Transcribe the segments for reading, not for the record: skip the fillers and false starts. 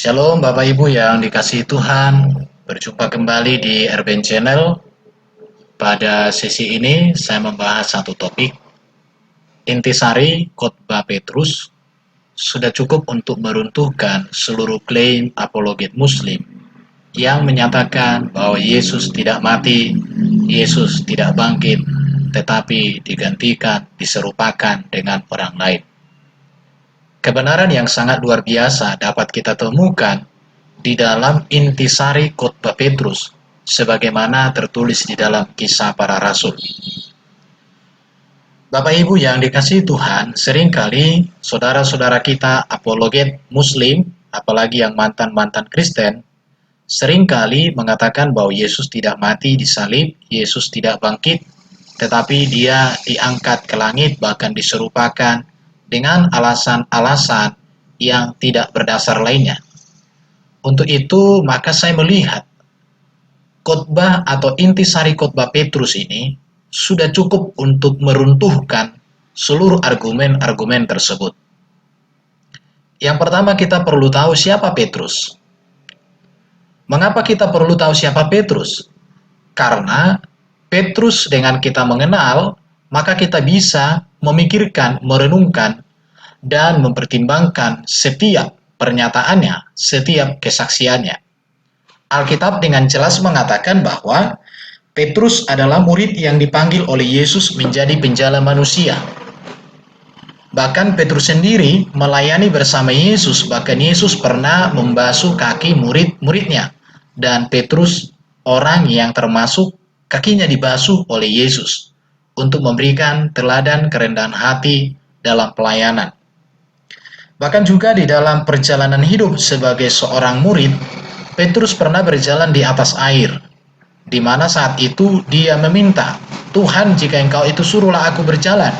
Shalom Bapak Ibu yang dikasihi Tuhan, berjumpa kembali di RBN Channel. Pada sesi ini saya membahas satu topik, intisari khotbah Petrus sudah cukup untuk meruntuhkan seluruh klaim apologet Muslim yang menyatakan bahwa Yesus tidak mati, Yesus tidak bangkit, tetapi digantikan, diserupakan dengan orang lain. Kebenaran yang sangat luar biasa dapat kita temukan di dalam intisari khotbah Petrus, sebagaimana tertulis di dalam Kisah Para Rasul. Bapak Ibu yang dikasihi Tuhan, seringkali saudara-saudara kita apologet Muslim, apalagi yang mantan-mantan Kristen, seringkali mengatakan bahwa Yesus tidak mati disalib, Yesus tidak bangkit, tetapi dia diangkat ke langit, bahkan diserupakan dengan alasan-alasan yang tidak berdasar lainnya. Untuk itu, maka saya melihat khotbah atau intisari khotbah Petrus ini sudah cukup untuk meruntuhkan seluruh argumen-argumen tersebut. Yang pertama, kita perlu tahu siapa Petrus. Mengapa kita perlu tahu siapa Petrus? Karena Petrus dengan kita mengenal, maka kita bisa memikirkan, merenungkan, dan mempertimbangkan setiap pernyataannya, setiap kesaksiannya. Alkitab dengan jelas mengatakan bahwa Petrus adalah murid yang dipanggil oleh Yesus menjadi penjala manusia. Bahkan Petrus sendiri melayani bersama Yesus, bahkan Yesus pernah membasuh kaki murid-muridnya. Dan Petrus orang yang termasuk kakinya dibasuh oleh Yesus untuk memberikan teladan kerendahan hati dalam pelayanan. Bahkan juga di dalam perjalanan hidup sebagai seorang murid, Petrus pernah berjalan di atas air, di mana saat itu dia meminta, "Tuhan, jika Engkau itu suruhlah aku berjalan."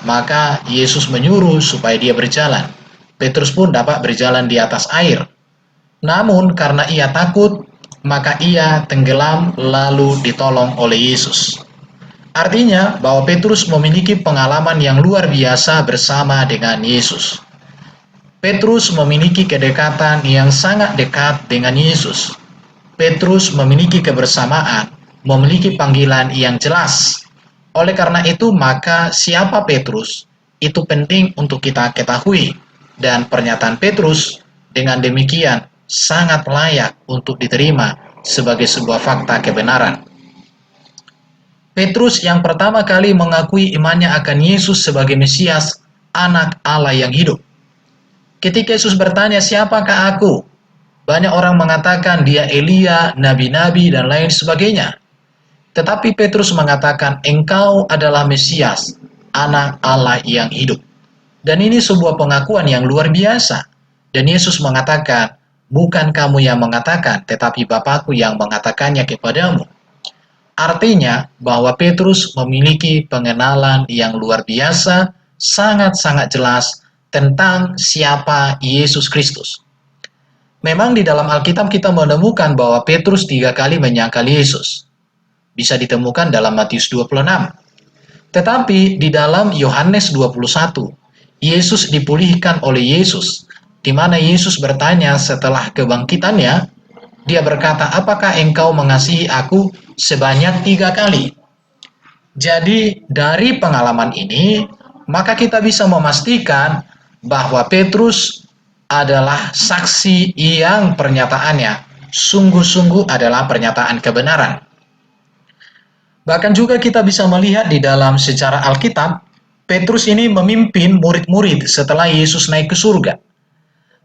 Maka Yesus menyuruh supaya dia berjalan. Petrus pun dapat berjalan di atas air. Namun karena ia takut, maka ia tenggelam lalu ditolong oleh Yesus. Artinya bahwa Petrus memiliki pengalaman yang luar biasa bersama dengan Yesus. Petrus memiliki kedekatan yang sangat dekat dengan Yesus. Petrus memiliki kebersamaan, memiliki panggilan yang jelas. Oleh karena itu, maka siapa Petrus itu penting untuk kita ketahui, dan pernyataan Petrus dengan demikian sangat layak untuk diterima sebagai sebuah fakta kebenaran. Petrus yang pertama kali mengakui imannya akan Yesus sebagai Mesias, Anak Allah yang hidup. Ketika Yesus bertanya, "Siapakah aku?" Banyak orang mengatakan dia Elia, nabi-nabi, dan lain sebagainya. Tetapi Petrus mengatakan, "Engkau adalah Mesias, Anak Allah yang hidup." Dan ini sebuah pengakuan yang luar biasa. Dan Yesus mengatakan, "Bukan kamu yang mengatakan, tetapi Bapakku yang mengatakannya kepadamu." Artinya bahwa Petrus memiliki pengenalan yang luar biasa, sangat-sangat jelas tentang siapa Yesus Kristus. Memang di dalam Alkitab kita menemukan bahwa Petrus 3 kali menyangkal Yesus. Bisa ditemukan dalam Matius 26. Tetapi di dalam Yohanes 21, Yesus dipulihkan oleh Yesus, di mana Yesus bertanya setelah kebangkitannya, dia berkata, "Apakah engkau mengasihi aku?" sebanyak 3 kali. Jadi dari pengalaman ini, maka kita bisa memastikan bahwa Petrus adalah saksi yang pernyataannya sungguh-sungguh adalah pernyataan kebenaran. Bahkan juga kita bisa melihat di dalam sejarah Alkitab, Petrus ini memimpin murid-murid setelah Yesus naik ke surga.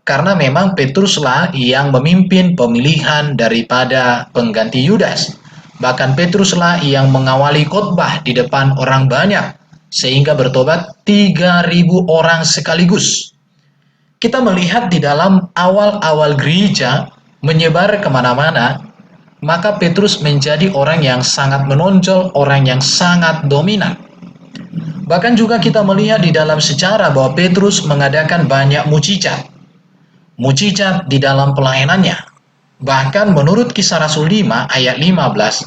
Karena memang Petruslah yang memimpin pemilihan daripada pengganti Yudas. Bahkan Petruslah yang mengawali khotbah di depan orang banyak, sehingga bertobat 3.000 orang sekaligus. Kita melihat di dalam awal-awal gereja menyebar kemana-mana, maka Petrus menjadi orang yang sangat menonjol, orang yang sangat dominan. Bahkan juga kita melihat di dalam sejarah bahwa Petrus mengadakan banyak mujizat di dalam pelayanannya. Bahkan menurut Kisah Rasul 5 ayat 15,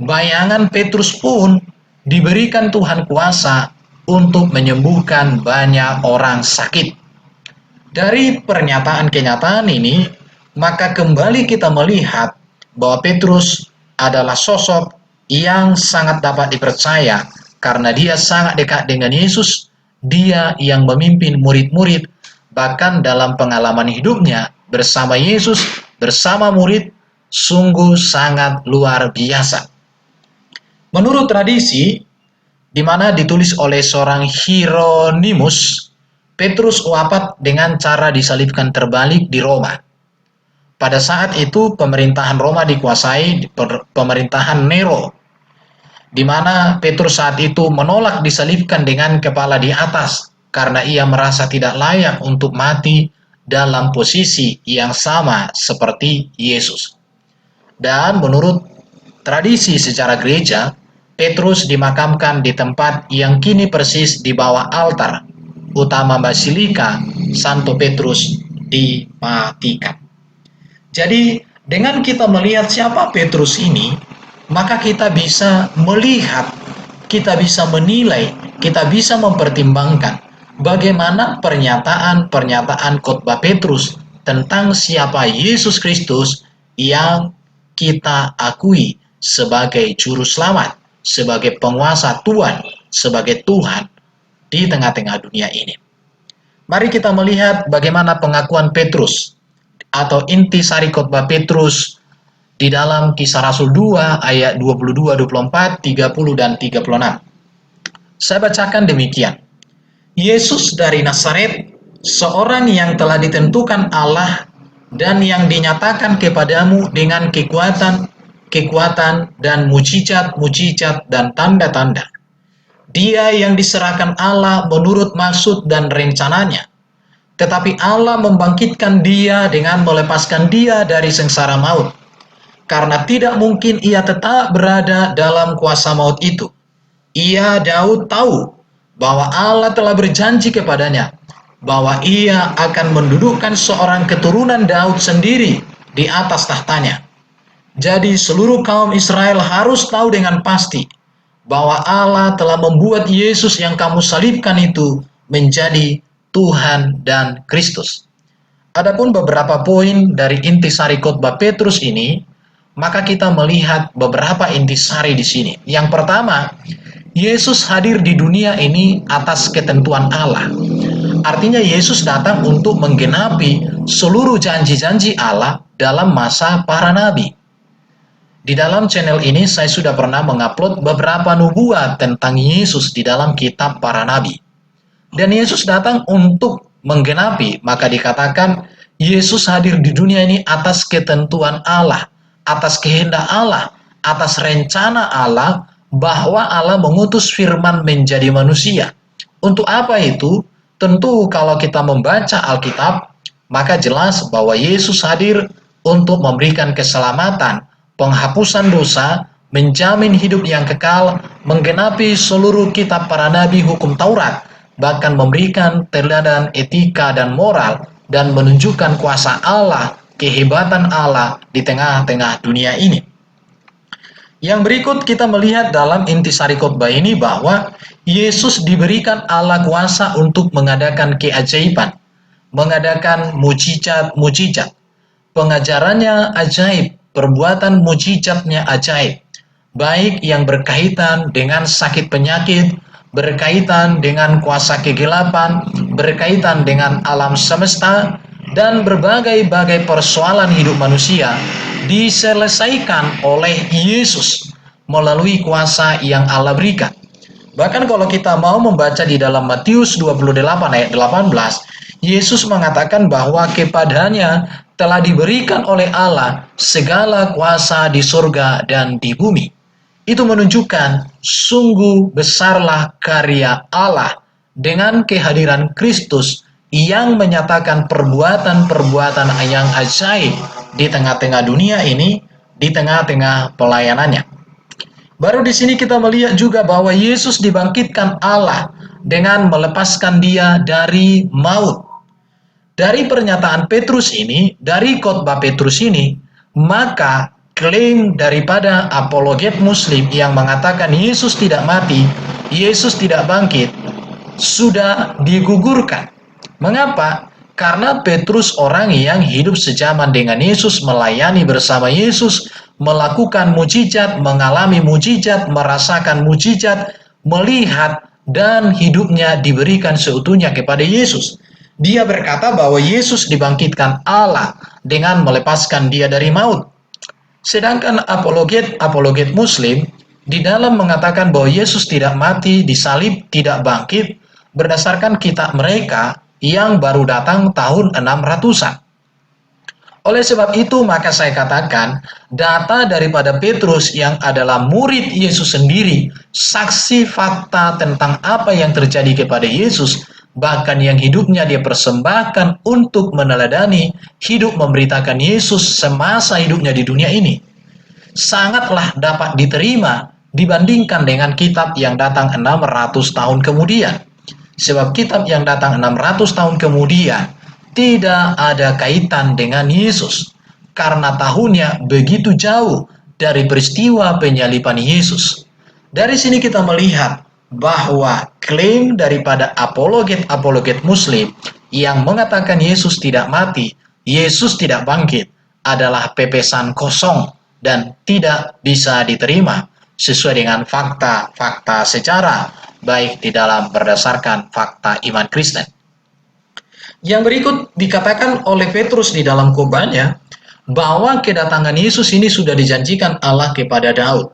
bayangan Petrus pun diberikan Tuhan kuasa untuk menyembuhkan banyak orang sakit. Dari pernyataan kenyataan ini, maka kembali kita melihat bahwa Petrus adalah sosok yang sangat dapat dipercaya karena dia sangat dekat dengan Yesus. Dia yang memimpin murid-murid, bahkan dalam pengalaman hidupnya bersama Yesus, bersama murid, sungguh sangat luar biasa. Menurut tradisi, di mana ditulis oleh seorang Hieronymus, Petrus wafat dengan cara disalibkan terbalik di Roma. Pada saat itu pemerintahan Roma dikuasai pemerintahan Nero, di mana Petrus saat itu menolak disalibkan dengan kepala di atas karena ia merasa tidak layak untuk mati dalam posisi yang sama seperti Yesus. Dan menurut tradisi secara gereja, Petrus dimakamkan di tempat yang kini persis di bawah altar utama Basilika Santo Petrus di Vatikan. Jadi, dengan kita melihat siapa Petrus ini, maka kita bisa melihat, kita bisa menilai, kita bisa mempertimbangkan bagaimana pernyataan-pernyataan khotbah Petrus tentang siapa Yesus Kristus yang kita akui sebagai juru selamat, sebagai penguasa Tuhan, sebagai Tuhan di tengah-tengah dunia ini. Mari kita melihat bagaimana pengakuan Petrus atau intisari khotbah Petrus di dalam Kisah Rasul 2 ayat 22, 24, 30 dan 36. Saya bacakan demikian. Yesus dari Nazaret, seorang yang telah ditentukan Allah dan yang dinyatakan kepadamu dengan kekuatan dan mujizat dan tanda-tanda. Dia yang diserahkan Allah menurut maksud dan rencananya. Tetapi Allah membangkitkan dia dengan melepaskan dia dari sengsara maut. Karena tidak mungkin ia tetap berada dalam kuasa maut itu. Ia Daud tahu bahwa Allah telah berjanji kepadanya bahwa ia akan mendudukkan seorang keturunan Daud sendiri di atas tahtanya. Jadi seluruh kaum Israel harus tahu dengan pasti bahwa Allah telah membuat Yesus yang kamu salibkan itu menjadi Tuhan dan Kristus. Adapun beberapa poin dari intisari khotbah Petrus ini, maka kita melihat beberapa intisari di sini. Yang pertama, Yesus hadir di dunia ini atas ketentuan Allah. Artinya Yesus datang untuk menggenapi seluruh janji-janji Allah dalam masa para nabi. Di dalam channel ini saya sudah pernah mengupload beberapa nubuat tentang Yesus di dalam kitab para nabi. Dan Yesus datang untuk menggenapi, maka dikatakan Yesus hadir di dunia ini atas ketentuan Allah, atas kehendak Allah, atas rencana Allah, bahwa Allah mengutus firman menjadi manusia. Untuk apa itu? Tentu kalau kita membaca Alkitab, maka jelas bahwa Yesus hadir untuk memberikan keselamatan, penghapusan dosa, menjamin hidup yang kekal, menggenapi seluruh kitab para nabi hukum Taurat, bahkan memberikan teladan etika dan moral, dan menunjukkan kuasa Allah, kehebatan Allah di tengah-tengah dunia ini. Yang berikut kita melihat dalam intisari khotbah ini bahwa Yesus diberikan Allah kuasa untuk mengadakan keajaiban, mengadakan mujizat. Pengajarannya ajaib, perbuatan mujizatnya ajaib, baik yang berkaitan dengan sakit penyakit, berkaitan dengan kuasa kegelapan, berkaitan dengan alam semesta, dan berbagai-bagai persoalan hidup manusia diselesaikan oleh Yesus melalui kuasa yang Allah berikan. Bahkan kalau kita mau membaca di dalam Matius 28 ayat 18, Yesus mengatakan bahwa kepadanya telah diberikan oleh Allah segala kuasa di surga dan di bumi. Itu menunjukkan sungguh besarlah karya Allah dengan kehadiran Kristus yang menyatakan perbuatan-perbuatan yang ajaib di tengah-tengah dunia ini, di tengah-tengah pelayanannya. Baru di sini kita melihat juga bahwa Yesus dibangkitkan Allah dengan melepaskan dia dari maut. Dari pernyataan Petrus ini, dari khotbah Petrus ini, maka klaim daripada apologet Muslim yang mengatakan Yesus tidak mati, Yesus tidak bangkit, sudah digugurkan. Mengapa? Karena Petrus orang yang hidup sejaman dengan Yesus, melayani bersama Yesus, melakukan mujizat, mengalami mujizat, merasakan mujizat, melihat, dan hidupnya diberikan seutuhnya kepada Yesus. Dia berkata bahwa Yesus dibangkitkan Allah dengan melepaskan dia dari maut. Sedangkan apologet Muslim di dalam mengatakan bahwa Yesus tidak mati, disalib, tidak bangkit, berdasarkan kitab mereka yang baru datang tahun 600-an. Oleh sebab itu, maka saya katakan, data daripada Petrus yang adalah murid Yesus sendiri, saksi fakta tentang apa yang terjadi kepada Yesus, bahkan yang hidupnya dia persembahkan untuk meneladani hidup memberitakan Yesus semasa hidupnya di dunia ini, sangatlah dapat diterima dibandingkan dengan kitab yang datang 600 tahun kemudian. Sebab kitab yang datang 600 tahun kemudian tidak ada kaitan dengan Yesus, karena tahunnya begitu jauh dari peristiwa penyaliban Yesus. Dari sini kita melihat bahwa klaim daripada apologet Muslim yang mengatakan Yesus tidak mati, Yesus tidak bangkit, adalah pepesan kosong dan tidak bisa diterima sesuai dengan fakta-fakta sejarah, baik di dalam berdasarkan fakta iman Kristen. Yang berikut dikatakan oleh Petrus di dalam khotbahnya bahwa kedatangan Yesus ini sudah dijanjikan Allah kepada Daud.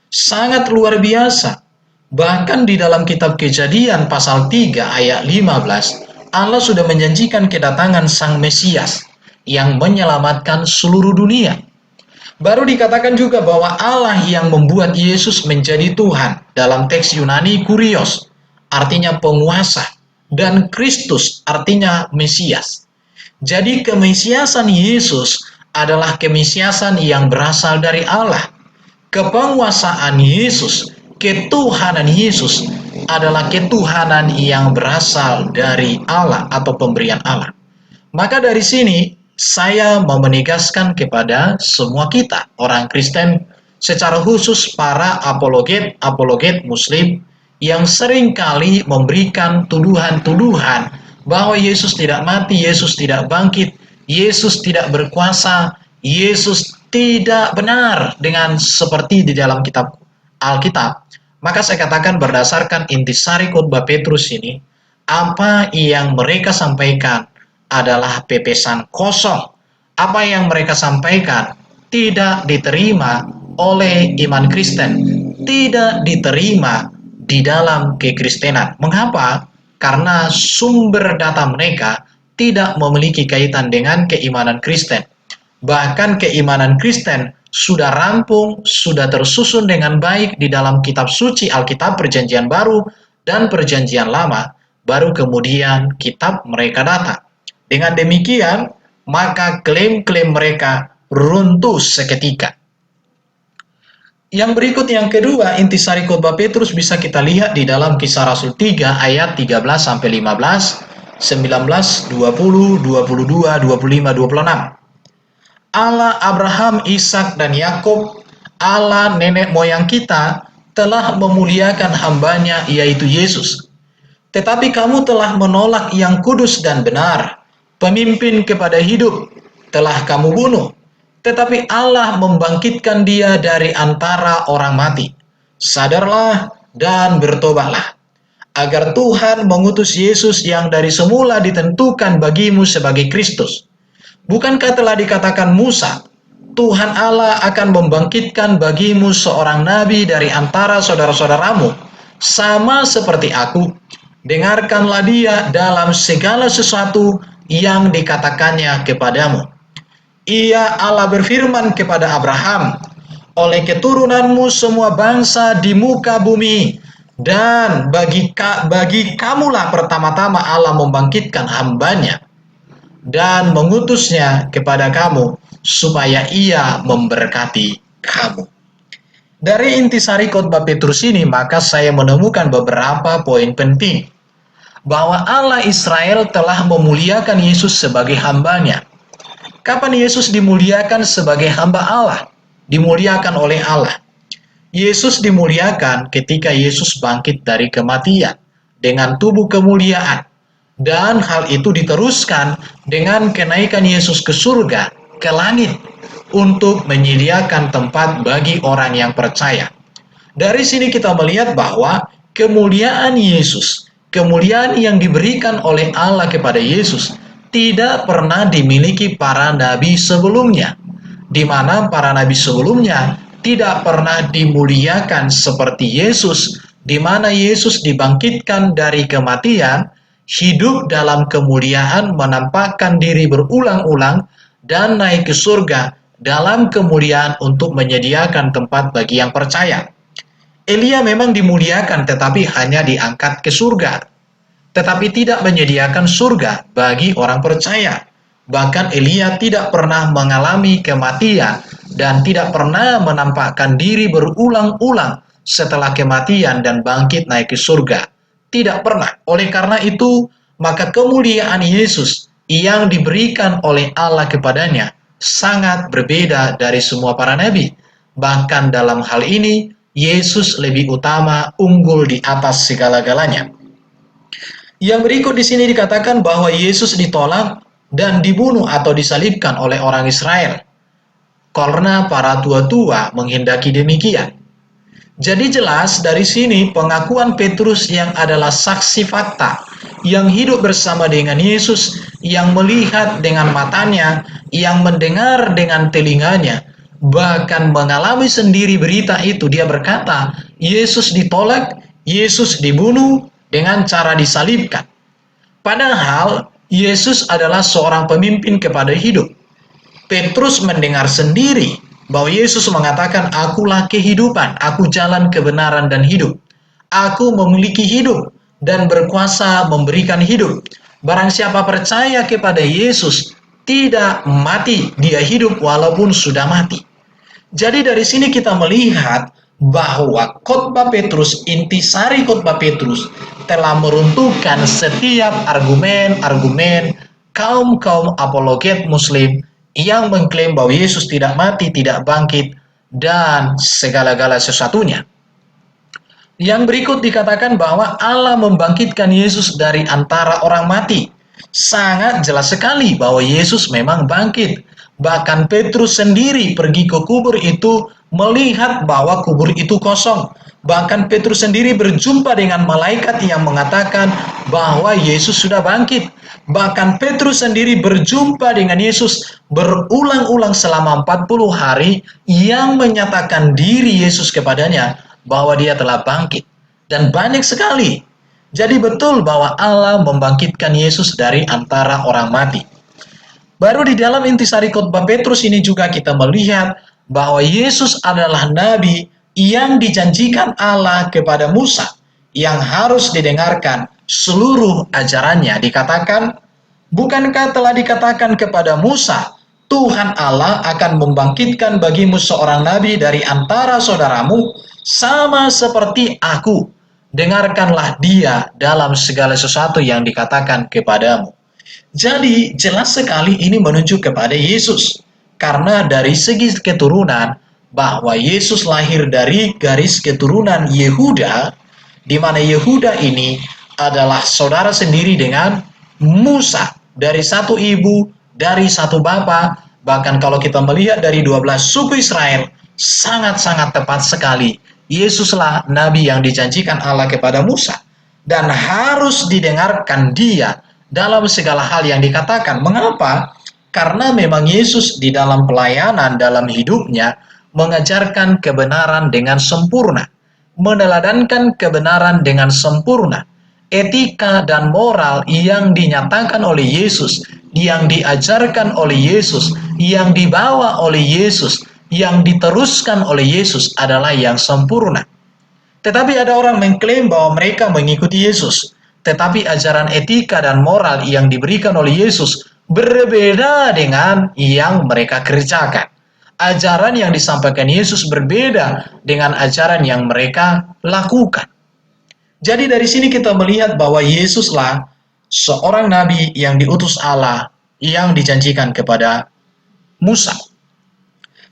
Sangat luar biasa. Bahkan di dalam kitab Kejadian pasal 3 ayat 15, Allah sudah menjanjikan kedatangan Sang Mesias yang menyelamatkan seluruh dunia. Baru dikatakan juga bahwa Allah yang membuat Yesus menjadi Tuhan, dalam teks Yunani Kurios, artinya penguasa, dan Kristus artinya Mesias. Jadi kemesiasan Yesus adalah kemesiasan yang berasal dari Allah. Kepenguasaan Yesus, ketuhanan Yesus adalah ketuhanan yang berasal dari Allah atau pemberian Allah. Maka dari sini saya mau menegaskan kepada semua kita, orang Kristen, secara khusus para apologet Muslim yang seringkali memberikan tuduhan-tuduhan bahwa Yesus tidak mati, Yesus tidak bangkit, Yesus tidak berkuasa, Yesus tidak benar dengan seperti di dalam kitab Alkitab. Maka saya katakan berdasarkan intisari khotbah Petrus ini, apa yang mereka sampaikan adalah pepesan kosong. Apa yang mereka sampaikan tidak diterima oleh iman Kristen, tidak diterima di dalam kekristenan. Mengapa? Karena sumber data mereka tidak memiliki kaitan dengan keimanan Kristen. Bahkan keimanan Kristen sudah rampung, sudah tersusun dengan baik di dalam kitab suci Alkitab Perjanjian Baru dan Perjanjian Lama, baru kemudian kitab mereka datang. Dengan demikian, maka klaim-klaim mereka runtuh seketika. Yang berikut yang kedua, intisari khotbah Petrus bisa kita lihat di dalam Kisah Rasul 3 ayat 13 sampai 15, 19, 20, 22, 25, 26. Allah Abraham, Ishak dan Yakub, Allah nenek moyang kita telah memuliakan hambanya yaitu Yesus. Tetapi kamu telah menolak yang kudus dan benar. Pemimpin kepada hidup telah kamu bunuh, tetapi Allah membangkitkan dia dari antara orang mati. Sadarlah dan bertobatlah, agar Tuhan mengutus Yesus yang dari semula ditentukan bagimu sebagai Kristus. Bukankah telah dikatakan Musa, Tuhan Allah akan membangkitkan bagimu seorang nabi dari antara saudara-saudaramu, sama seperti aku. Dengarkanlah dia dalam segala sesuatu yang dikatakannya kepadamu. Ia Allah berfirman kepada Abraham, oleh keturunanmu semua bangsa di muka bumi, dan bagi kamulah pertama-tama Allah membangkitkan hambanya, dan mengutusnya kepada kamu, supaya ia memberkati kamu. Dari intisari khotbah Petrus ini, maka saya menemukan beberapa poin penting, bahwa Allah Israel telah memuliakan Yesus sebagai hambanya. Kapan Yesus dimuliakan sebagai hamba Allah? Dimuliakan oleh Allah. Yesus dimuliakan ketika Yesus bangkit dari kematian dengan tubuh kemuliaan. Dan hal itu diteruskan dengan kenaikan Yesus ke surga, ke langit, untuk menyediakan tempat bagi orang yang percaya. Dari sini kita melihat bahwa kemuliaan Yesus, kemuliaan yang diberikan oleh Allah kepada Yesus, tidak pernah dimiliki para nabi sebelumnya, di mana para nabi sebelumnya tidak pernah dimuliakan seperti Yesus, di mana Yesus dibangkitkan dari kematian, hidup dalam kemuliaan, menampakkan diri berulang-ulang, dan naik ke surga dalam kemuliaan untuk menyediakan tempat bagi yang percaya. Elia memang dimuliakan tetapi hanya diangkat ke surga, tetapi tidak menyediakan surga bagi orang percaya. Bahkan Elia tidak pernah mengalami kematian dan tidak pernah menampakkan diri berulang-ulang setelah kematian dan bangkit naik ke surga. Tidak pernah. Oleh karena itu, maka kemuliaan Yesus yang diberikan oleh Allah kepadanya sangat berbeda dari semua para nabi. Bahkan dalam hal ini, Yesus lebih utama, unggul di atas segala-galanya. Yang berikut di sini dikatakan bahwa Yesus ditolak dan dibunuh atau disalibkan oleh orang Israel karena para tua-tua menghendaki demikian. Jadi jelas dari sini pengakuan Petrus yang adalah saksi fakta, yang hidup bersama dengan Yesus, yang melihat dengan matanya, yang mendengar dengan telinganya, bahkan mengalami sendiri berita itu. Dia berkata, Yesus ditolak, Yesus dibunuh dengan cara disalibkan. Padahal Yesus adalah seorang pemimpin kepada hidup. Petrus mendengar sendiri bahwa Yesus mengatakan, "Akulah kehidupan, aku jalan kebenaran dan hidup. Aku memiliki hidup dan berkuasa memberikan hidup. Barang siapa percaya kepada Yesus, tidak mati, dia hidup walaupun sudah mati." Jadi dari sini kita melihat bahwa khotbah Petrus, intisari khotbah Petrus telah meruntuhkan setiap argumen-argumen kaum-kaum apologet Muslim yang mengklaim bahwa Yesus tidak mati, tidak bangkit, dan segala-gala sesuatunya. Yang berikut dikatakan bahwa Allah membangkitkan Yesus dari antara orang mati. Sangat jelas sekali bahwa Yesus memang bangkit. Bahkan Petrus sendiri pergi ke kubur itu melihat bahwa kubur itu kosong. Bahkan Petrus sendiri berjumpa dengan malaikat yang mengatakan bahwa Yesus sudah bangkit. Bahkan Petrus sendiri berjumpa dengan Yesus berulang-ulang selama 40 hari yang menyatakan diri Yesus kepadanya bahwa dia telah bangkit. Dan banyak sekali. Jadi betul bahwa Allah membangkitkan Yesus dari antara orang mati. Baru di dalam intisari khotbah Petrus ini juga kita melihat bahwa Yesus adalah nabi yang dijanjikan Allah kepada Musa, yang harus didengarkan seluruh ajarannya. Dikatakan, bukankah telah dikatakan kepada Musa, Tuhan Allah akan membangkitkan bagimu seorang nabi dari antara saudaramu, sama seperti aku. Dengarkanlah dia dalam segala sesuatu yang dikatakan kepadamu. Jadi jelas sekali ini menunjuk kepada Yesus. Karena dari segi keturunan, bahwa Yesus lahir dari garis keturunan Yehuda, di mana Yehuda ini adalah saudara sendiri dengan Musa, dari satu ibu, dari satu bapa. Bahkan kalau kita melihat dari 12 suku Israel, sangat-sangat tepat sekali. Yesuslah nabi yang dijanjikan Allah kepada Musa, dan harus didengarkan dia dalam segala hal yang dikatakan. Mengapa? Karena memang Yesus di dalam pelayanan, dalam hidupnya, mengajarkan kebenaran dengan sempurna, meneladankan kebenaran dengan sempurna. Etika dan moral yang dinyatakan oleh Yesus, yang diajarkan oleh Yesus, yang dibawa oleh Yesus, yang diteruskan oleh Yesus adalah yang sempurna. Tetapi ada orang mengklaim bahwa mereka mengikuti Yesus, tetapi ajaran etika dan moral yang diberikan oleh Yesus berbeda dengan yang mereka kerjakan. Ajaran yang disampaikan Yesus berbeda dengan ajaran yang mereka lakukan. Jadi dari sini kita melihat bahwa Yesuslah seorang nabi yang diutus Allah yang dijanjikan kepada Musa.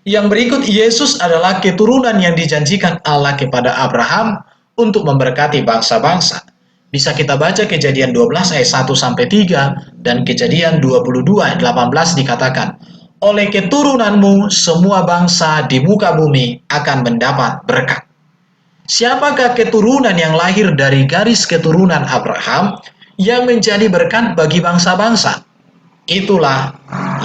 Yang berikut, Yesus adalah keturunan yang dijanjikan Allah kepada Abraham untuk memberkati bangsa-bangsa. Bisa kita baca Kejadian 12 ayat 1 sampai 3 dan Kejadian 22 ayat 18 dikatakan, oleh keturunanmu semua bangsa di muka bumi akan mendapat berkat. Siapakah keturunan yang lahir dari garis keturunan Abraham yang menjadi berkat bagi bangsa-bangsa? Itulah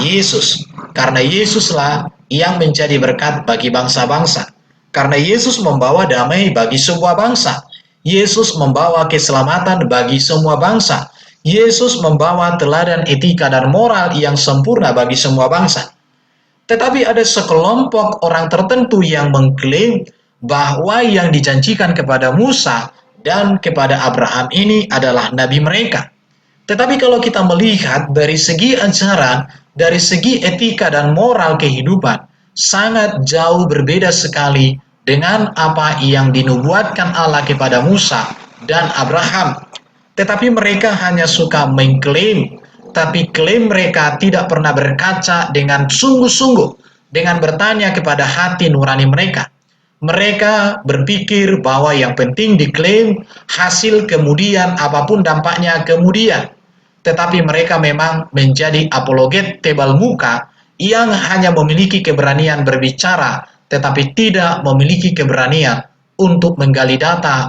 Yesus. Karena Yesuslah yang menjadi berkat bagi bangsa-bangsa. Karena Yesus membawa damai bagi semua bangsa. Yesus membawa keselamatan bagi semua bangsa. Yesus membawa teladan etika dan moral yang sempurna bagi semua bangsa. Tetapi ada sekelompok orang tertentu yang mengklaim bahwa yang dijanjikan kepada Musa dan kepada Abraham ini adalah nabi mereka. Tetapi kalau kita melihat dari segi ajaran, dari segi etika dan moral kehidupan, sangat jauh berbeda sekali dengan apa yang dinubuatkan Allah kepada Musa dan Abraham. Tetapi mereka hanya suka mengklaim, tapi klaim mereka tidak pernah berkaca dengan sungguh-sungguh, dengan bertanya kepada hati nurani mereka. Mereka berpikir bahwa yang penting diklaim, hasil kemudian apapun dampaknya kemudian. Tetapi mereka memang menjadi apologet tebal muka yang hanya memiliki keberanian berbicara, tetapi tidak memiliki keberanian untuk menggali data,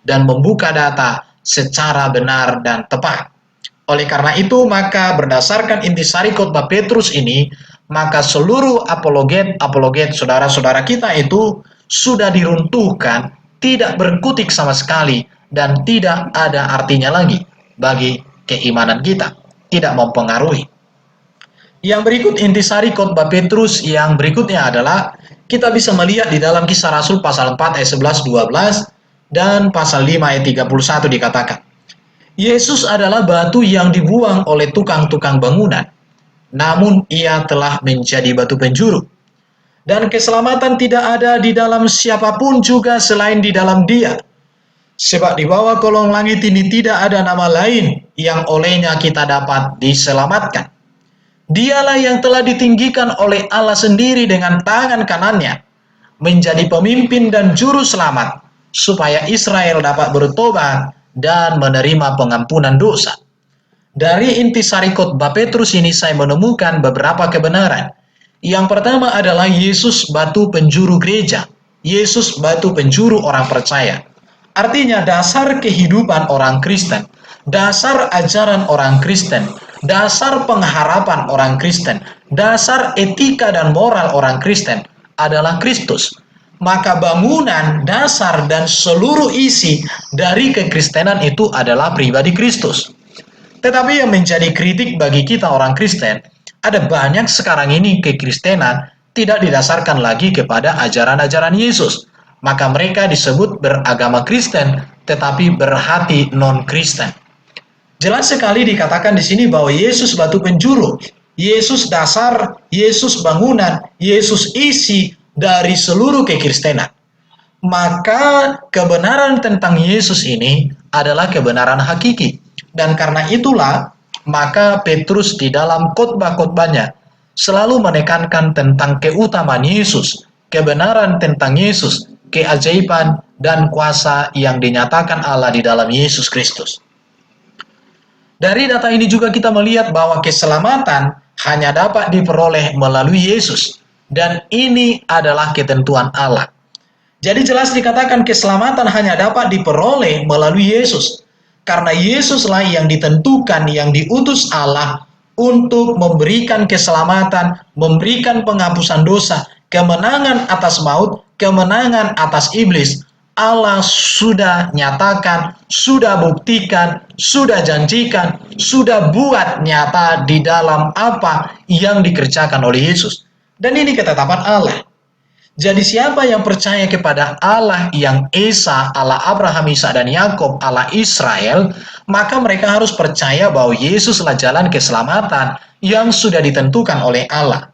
dan membuka data secara benar dan tepat. Oleh karena itu, maka berdasarkan intisari khotbah Petrus ini, maka seluruh apologet saudara-saudara kita itu sudah diruntuhkan, tidak berkutik sama sekali, dan tidak ada artinya lagi bagi keimanan kita, tidak mempengaruhi. Yang berikut intisari khotbah Petrus yang berikutnya adalah kita bisa melihat di dalam Kisah Rasul pasal 4 ayat 11-12 dan pasal 5 ayat 31 dikatakan, Yesus adalah batu yang dibuang oleh tukang-tukang bangunan, namun ia telah menjadi batu penjuru. Dan keselamatan tidak ada di dalam siapapun juga selain di dalam Dia. Sebab di bawah kolong langit ini tidak ada nama lain yang olehnya kita dapat diselamatkan. Dialah yang telah ditinggikan oleh Allah sendiri dengan tangan kanannya, menjadi pemimpin dan juru selamat, supaya Israel dapat bertobat dan menerima pengampunan dosa. Dari intisari khotbah Petrus ini saya menemukan beberapa kebenaran. Yang pertama adalah Yesus batu penjuru gereja. Yesus batu penjuru orang percaya. Artinya dasar kehidupan orang Kristen, dasar ajaran orang Kristen, dasar pengharapan orang Kristen, dasar etika dan moral orang Kristen adalah Kristus. Maka bangunan, dasar, dan seluruh isi dari kekristenan itu adalah pribadi Kristus. Tetapi yang menjadi kritik bagi kita orang Kristen, ada banyak sekarang ini kekristenan tidak didasarkan lagi kepada ajaran-ajaran Yesus. Maka mereka disebut beragama Kristen, tetapi berhati non-Kristen. Jelas sekali dikatakan di sini bahwa Yesus batu penjuru, Yesus dasar, Yesus bangunan, Yesus isi dari seluruh kekristenan. Maka kebenaran tentang Yesus ini adalah kebenaran hakiki. Dan karena itulah, maka Petrus di dalam khotbah-khotbahnya selalu menekankan tentang keutamaan Yesus, kebenaran tentang Yesus, keajaiban dan kuasa yang dinyatakan Allah di dalam Yesus Kristus. Dari data ini juga kita melihat bahwa keselamatan hanya dapat diperoleh melalui Yesus. Dan ini adalah ketentuan Allah. Jadi jelas dikatakan keselamatan hanya dapat diperoleh melalui Yesus. Karena Yesuslah yang ditentukan, yang diutus Allah untuk memberikan keselamatan, memberikan penghapusan dosa, kemenangan atas maut, kemenangan atas iblis. Allah sudah nyatakan, sudah buktikan, sudah janjikan, sudah buat nyata di dalam apa yang dikerjakan oleh Yesus. Dan ini ketetapan Allah. Jadi siapa yang percaya kepada Allah yang Esa, Allah Abraham, Ishak, dan Yakub, Allah Israel, maka mereka harus percaya bahwa Yesuslah jalan keselamatan yang sudah ditentukan oleh Allah.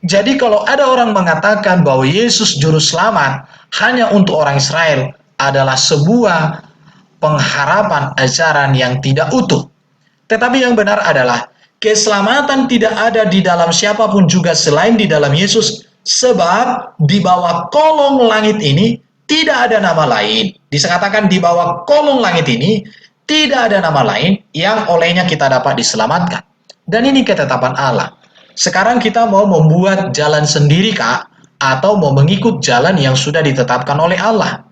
Jadi kalau ada orang mengatakan bahwa Yesus juru selamat hanya untuk orang Israel, adalah sebuah pengharapan ajaran yang tidak utuh. Tetapi yang benar adalah keselamatan tidak ada di dalam siapapun juga selain di dalam Yesus, sebab di bawah kolong langit ini tidak ada nama lain, Disakatakan di bawah kolong langit ini tidak ada nama lain yang olehnya kita dapat diselamatkan. Dan ini ketetapan Allah. Sekarang kita mau membuat jalan sendiri kah? Atau mau mengikut jalan yang sudah ditetapkan oleh Allah?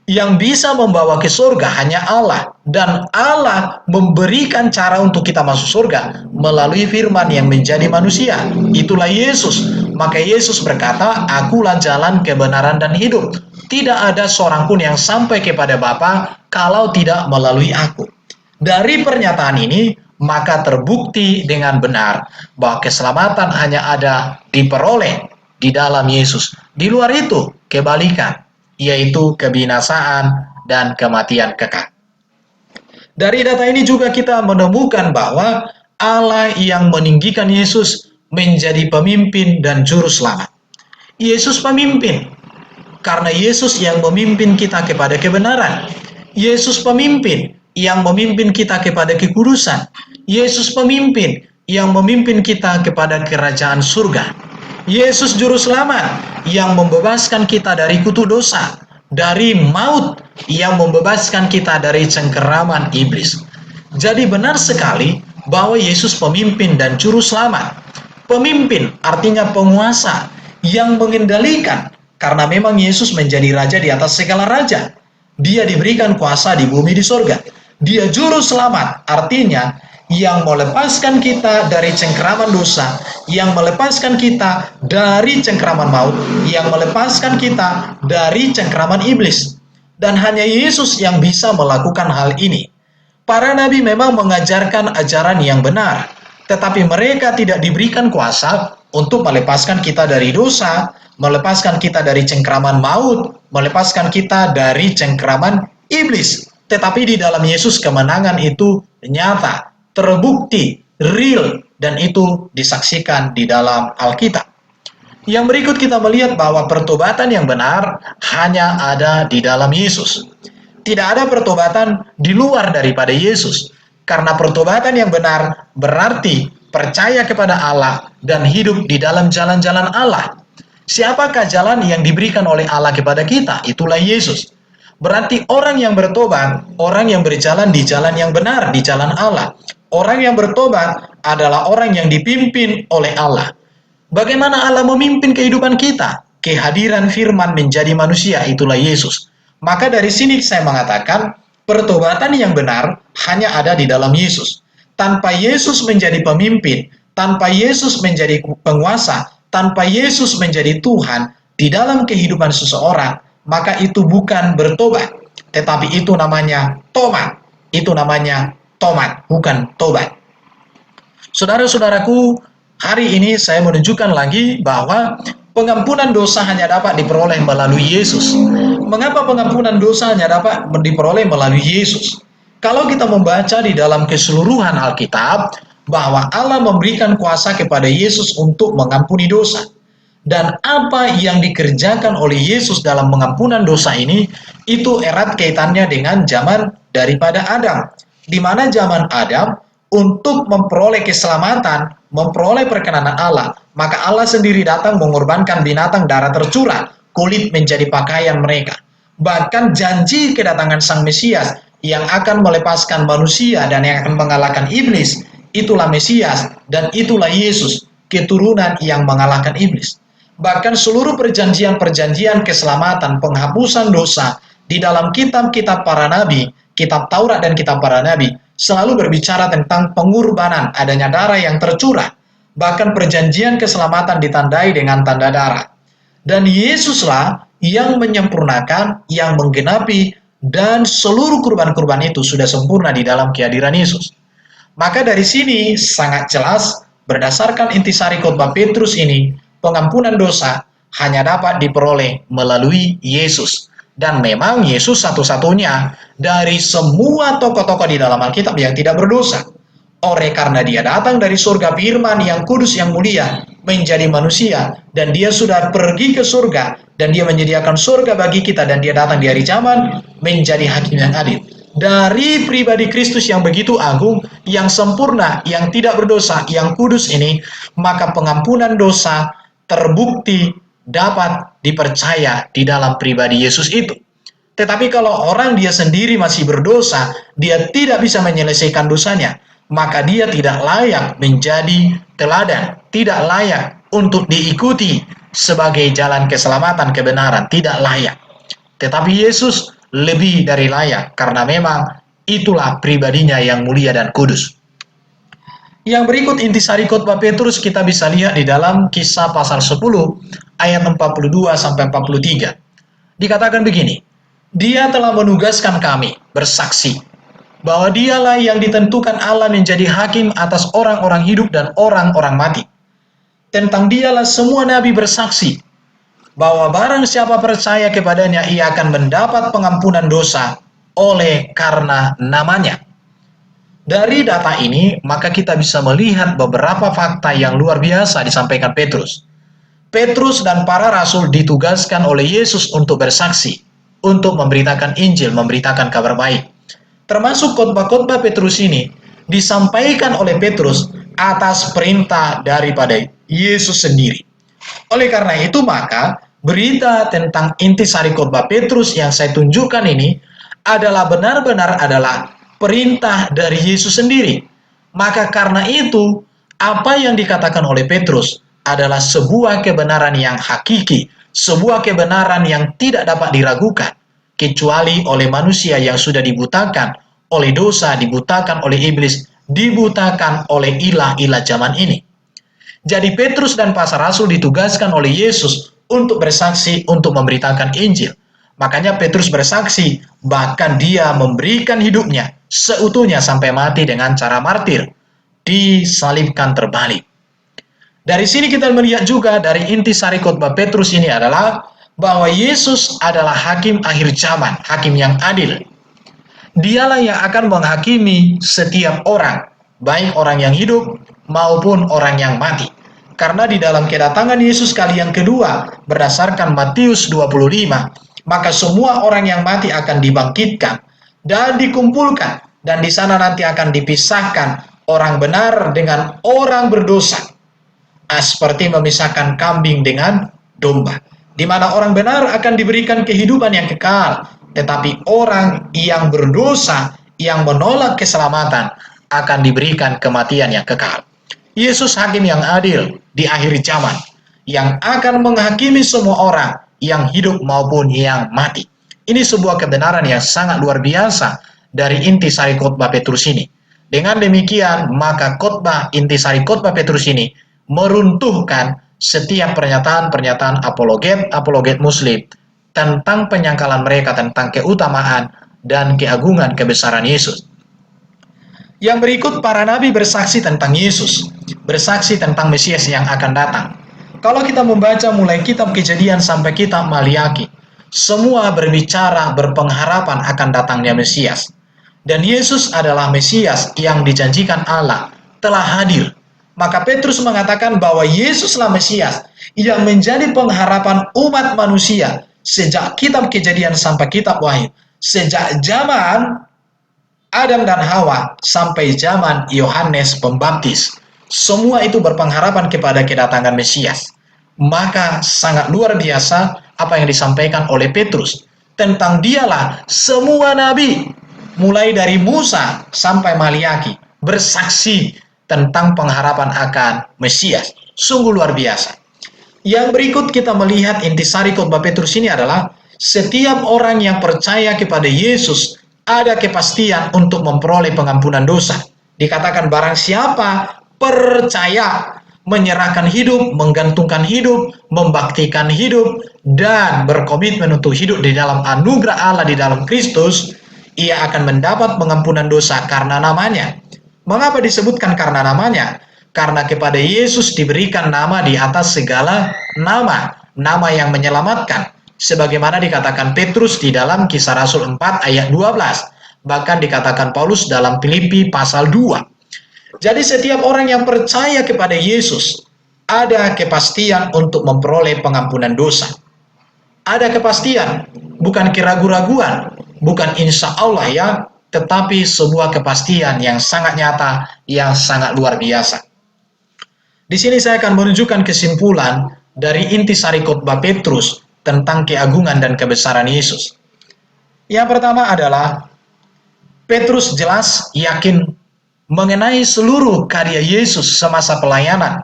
Yang bisa membawa ke surga hanya Allah, dan Allah memberikan cara untuk kita masuk surga melalui firman yang menjadi manusia, itulah Yesus. Maka Yesus berkata, akulah jalan, kebenaran, dan hidup. Tidak ada seorang pun yang sampai kepada Bapa kalau tidak melalui aku. Dari pernyataan ini, maka terbukti dengan benar bahwa keselamatan hanya ada diperoleh di dalam Yesus. Di luar itu, kebalikan, yaitu kebinasaan dan kematian kekal. Dari data ini juga kita menemukan bahwa Allah yang meninggikan Yesus menjadi pemimpin dan juru selamat. Yesus pemimpin, karena Yesus yang memimpin kita kepada kebenaran. Yesus pemimpin yang memimpin kita kepada kekudusan. Yesus pemimpin yang memimpin kita kepada kerajaan surga. Yesus juru selamat yang membebaskan kita dari kutuk dosa, dari maut, yang membebaskan kita dari cengkeraman iblis. Jadi benar sekali bahwa Yesus pemimpin dan juru selamat. Pemimpin artinya penguasa yang mengendalikan, karena memang Yesus menjadi raja di atas segala raja. Dia diberikan kuasa di bumi di surga. Dia juru selamat, artinya yang melepaskan kita dari cengkeraman dosa, yang melepaskan kita dari cengkeraman maut, yang melepaskan kita dari cengkeraman iblis. Dan hanya Yesus yang bisa melakukan hal ini. Para nabi memang mengajarkan ajaran yang benar, tetapi mereka tidak diberikan kuasa untuk melepaskan kita dari dosa, melepaskan kita dari cengkeraman maut, melepaskan kita dari cengkeraman iblis. Tetapi di dalam Yesus kemenangan itu nyata, terbukti, real, dan itu disaksikan di dalam Alkitab. Yang berikut kita melihat bahwa pertobatan yang benar hanya ada di dalam Yesus. Tidak ada pertobatan di luar daripada Yesus. Karena pertobatan yang benar berarti percaya kepada Allah dan hidup di dalam jalan-jalan Allah. Siapakah jalan yang diberikan oleh Allah kepada kita? Itulah Yesus. Berarti orang yang bertobat, orang yang berjalan di jalan yang benar, di jalan Allah. Orang yang bertobat adalah orang yang dipimpin oleh Allah. Bagaimana Allah memimpin kehidupan kita? Kehadiran firman menjadi manusia, itulah Yesus. Maka dari sini saya mengatakan, pertobatan yang benar hanya ada di dalam Yesus. Tanpa Yesus menjadi pemimpin, tanpa Yesus menjadi penguasa, tanpa Yesus menjadi Tuhan di dalam kehidupan seseorang, maka itu bukan bertobat, tetapi itu namanya tomat. Itu namanya tomat, bukan tobat. Saudara-saudaraku, hari ini saya menunjukkan lagi bahwa pengampunan dosa hanya dapat diperoleh melalui Yesus. Mengapa pengampunan dosa hanya dapat diperoleh melalui Yesus? Kalau kita membaca di dalam keseluruhan Alkitab, bahwa Allah memberikan kuasa kepada Yesus untuk mengampuni dosa. Dan apa yang dikerjakan oleh Yesus dalam pengampunan dosa ini, itu erat kaitannya dengan zaman daripada Adam. Di mana zaman Adam, untuk memperoleh keselamatan, memperoleh perkenanan Allah, maka Allah sendiri datang mengorbankan binatang darah tercurah, kulit menjadi pakaian mereka. Bahkan janji kedatangan Sang Mesias yang akan melepaskan manusia dan yang akan mengalahkan iblis, itulah Mesias dan itulah Yesus, keturunan yang mengalahkan iblis. Bahkan seluruh perjanjian-perjanjian keselamatan, penghapusan dosa di dalam kitab-kitab para nabi, kitab Taurat dan kitab para nabi, selalu berbicara tentang pengorbanan, adanya darah yang tercurah. Bahkan perjanjian keselamatan ditandai dengan tanda darah. Dan Yesuslah yang menyempurnakan, yang menggenapi, dan seluruh kurban-kurban itu sudah sempurna di dalam kehadiran Yesus. Maka dari sini sangat jelas, berdasarkan intisari khotbah Petrus ini, pengampunan dosa hanya dapat diperoleh melalui Yesus. Dan memang Yesus satu-satunya dari semua tokoh-tokoh di dalam Alkitab yang tidak berdosa. Oleh karena dia datang dari surga, firman yang kudus yang mulia menjadi manusia, dan dia sudah pergi ke surga, dan dia menyediakan surga bagi kita, dan dia datang di hari zaman menjadi hakim yang adil. Dari pribadi Kristus yang begitu agung, yang sempurna, yang tidak berdosa, yang kudus ini, maka pengampunan dosa terbukti dapat dipercaya di dalam pribadi Yesus itu. Tetapi kalau orang dia sendiri masih berdosa, dia tidak bisa menyelesaikan dosanya, maka dia tidak layak menjadi teladan, tidak layak untuk diikuti sebagai jalan keselamatan kebenaran, tidak layak. Tetapi Yesus lebih dari layak, karena memang itulah pribadinya yang mulia dan kudus. Yang berikut intisari khotbah Petrus kita bisa lihat di dalam Kisah pasal 10 ayat 42 sampai 43. Dikatakan begini, Dia telah menugaskan kami bersaksi bahwa Dialah yang ditentukan Allah menjadi hakim atas orang-orang hidup dan orang-orang mati. Tentang Dialah semua nabi bersaksi bahwa barang siapa percaya kepadanya ia akan mendapat pengampunan dosa oleh karena namanya. Dari data ini, maka kita bisa melihat beberapa fakta yang luar biasa disampaikan Petrus. Petrus dan para rasul ditugaskan oleh Yesus untuk bersaksi, untuk memberitakan Injil, memberitakan kabar baik. Termasuk khotbah-khotbah Petrus ini disampaikan oleh Petrus atas perintah daripada Yesus sendiri. Oleh karena itu, maka berita tentang intisari khotbah Petrus yang saya tunjukkan ini adalah benar-benar adalah perintah dari Yesus sendiri. Maka karena itu, apa yang dikatakan oleh Petrus adalah sebuah kebenaran yang hakiki, sebuah kebenaran yang tidak dapat diragukan, kecuali oleh manusia yang sudah dibutakan oleh dosa, dibutakan oleh iblis, dibutakan oleh ilah-ilah zaman ini. Jadi Petrus dan para rasul ditugaskan oleh Yesus untuk bersaksi, untuk memberitakan Injil. Makanya Petrus bersaksi, bahkan dia memberikan hidupnya seutuhnya sampai mati dengan cara martir, disalibkan terbalik. Dari sini kita melihat juga dari intisari khotbah Petrus ini adalah bahwa Yesus adalah hakim akhir zaman, hakim yang adil. Dialah yang akan menghakimi setiap orang, baik orang yang hidup maupun orang yang mati. Karena di dalam kedatangan Yesus kali yang kedua, berdasarkan Matius 25, maka semua orang yang mati akan dibangkitkan dan dikumpulkan, dan di sana nanti akan dipisahkan orang benar dengan orang berdosa, seperti memisahkan kambing dengan domba, di mana orang benar akan diberikan kehidupan yang kekal, tetapi orang yang berdosa, yang menolak keselamatan, akan diberikan kematian yang kekal. Yesus hakim yang adil di akhir zaman, yang akan menghakimi semua orang, yang hidup maupun yang mati. Ini sebuah kebenaran yang sangat luar biasa dari intisari khotbah Petrus ini. Dengan demikian, maka intisari khotbah Petrus ini meruntuhkan setiap pernyataan-pernyataan apologet Muslim tentang penyangkalan mereka tentang keutamaan dan keagungan kebesaran Yesus. Yang berikut, para nabi bersaksi tentang Yesus, bersaksi tentang Mesias yang akan datang. Kalau kita membaca mulai kitab Kejadian sampai kitab Maliaki, semua berbicara berpengharapan akan datangnya Mesias. Dan Yesus adalah Mesias yang dijanjikan Allah telah hadir. Maka Petrus mengatakan bahwa Yesuslah Mesias yang menjadi pengharapan umat manusia sejak kitab Kejadian sampai kitab Wahyu, sejak zaman Adam dan Hawa sampai zaman Yohanes Pembaptis. Semua itu berpengharapan kepada kedatangan Mesias. Maka sangat luar biasa apa yang disampaikan oleh Petrus. Tentang dialah semua nabi, mulai dari Musa sampai Maliaki, bersaksi tentang pengharapan akan Mesias. Sungguh luar biasa. Yang berikut kita melihat intisari khotbah Petrus ini adalah setiap orang yang percaya kepada Yesus ada kepastian untuk memperoleh pengampunan dosa. Dikatakan barang siapa percaya, menyerahkan hidup, menggantungkan hidup, membaktikan hidup, dan berkomitmen untuk hidup di dalam anugerah Allah di dalam Kristus, ia akan mendapat pengampunan dosa karena namanya. Mengapa disebutkan karena namanya? Karena kepada Yesus diberikan nama di atas segala nama, nama yang menyelamatkan. Sebagaimana dikatakan Petrus di dalam Kisah Rasul 4 ayat 12. Bahkan dikatakan Paulus dalam Filipi pasal 2. Jadi setiap orang yang percaya kepada Yesus ada kepastian untuk memperoleh pengampunan dosa. Ada kepastian, bukan keraguan-raguan, bukan insya Allah ya, tetapi sebuah kepastian yang sangat nyata, yang sangat luar biasa. Di sini saya akan menunjukkan kesimpulan dari intisari khotbah Petrus tentang keagungan dan kebesaran Yesus. Yang pertama adalah Petrus jelas yakin mengenai seluruh karya Yesus semasa pelayanan.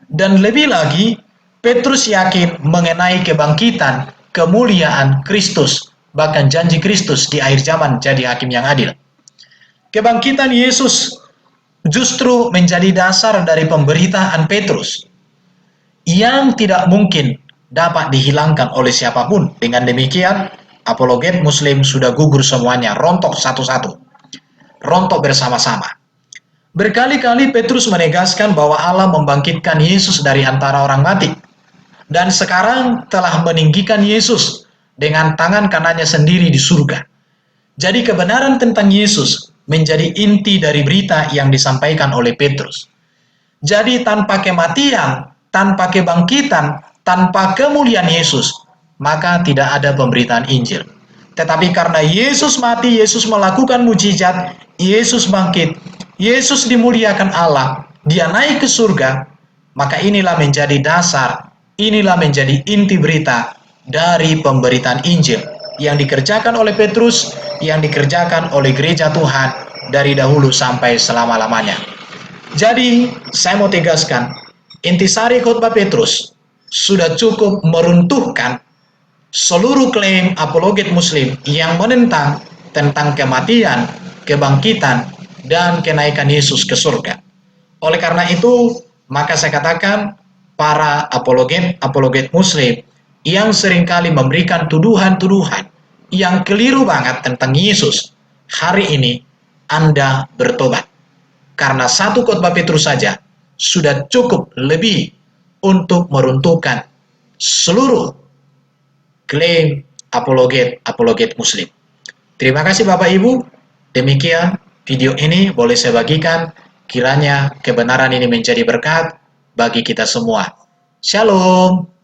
Dan lebih lagi, Petrus yakin mengenai kebangkitan, kemuliaan Kristus, bahkan janji Kristus di akhir zaman jadi hakim yang adil. Kebangkitan Yesus justru menjadi dasar dari pemberitaan Petrus yang tidak mungkin dapat dihilangkan oleh siapapun. Dengan demikian, apologet Muslim sudah gugur semuanya, rontok satu-satu, rontok bersama-sama. Berkali-kali Petrus menegaskan bahwa Allah membangkitkan Yesus dari antara orang mati, dan sekarang telah meninggikan Yesus dengan tangan kanannya sendiri di surga. Jadi kebenaran tentang Yesus menjadi inti dari berita yang disampaikan oleh Petrus. Jadi tanpa kematian, tanpa kebangkitan, tanpa kemuliaan Yesus, maka tidak ada pemberitaan Injil. Tetapi karena Yesus mati, Yesus melakukan mujizat, Yesus bangkit, Yesus dimuliakan Allah, dia naik ke surga, maka inilah menjadi dasar, inilah menjadi inti berita dari pemberitaan Injil yang dikerjakan oleh Petrus, yang dikerjakan oleh gereja Tuhan dari dahulu sampai selama-lamanya. Jadi, saya mau tegaskan, intisari khotbah Petrus sudah cukup meruntuhkan seluruh klaim apologet Muslim yang menentang tentang kematian, kebangkitan, dan kenaikan Yesus ke surga. Oleh karena itu, maka saya katakan para apologet Muslim yang seringkali memberikan tuduhan-tuduhan yang keliru banget tentang Yesus, hari ini Anda bertobat. Karena satu khotbah Petrus saja sudah cukup lebih untuk meruntuhkan seluruh klaim apologet Muslim. Terima kasih Bapak Ibu. Demikian video ini boleh saya bagikan. Kiranya kebenaran ini menjadi berkat bagi kita semua. Shalom.